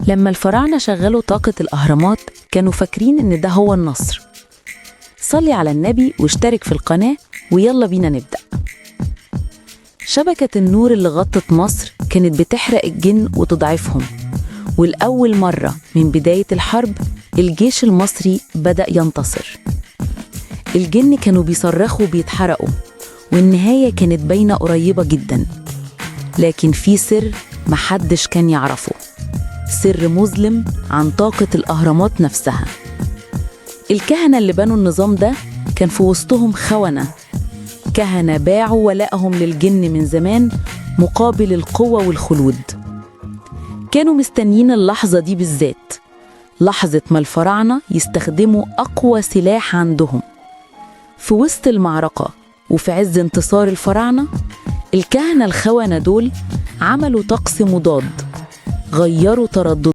لما الفراعنة شغلوا طاقة الأهرامات كانوا فاكرين إن ده هو النصر. صلي على النبي واشترك في القناة ويلا بينا نبدأ. شبكة النور اللي غطت مصر كانت بتحرق الجن وتضعفهم، والأول مرة من بداية الحرب الجيش المصري بدأ ينتصر. الجن كانوا بيصرخوا وبيتحرقوا، والنهاية كانت باينة قريبة جدا. لكن في سر محدش كان يعرفه، سر مظلم عن طاقة الأهرامات نفسها. الكهنة اللي بنوا النظام ده كان في وسطهم خونة، كهنة باعوا ولائهم للجن من زمان مقابل القوة والخلود. كانوا مستنيين اللحظة دي بالذات، لحظة ما الفراعنة يستخدموا أقوى سلاح عندهم. في وسط المعركة وفي عز انتصار الفراعنة، الكهنة الخونة دول عملوا طقس مضاد، غيروا تردد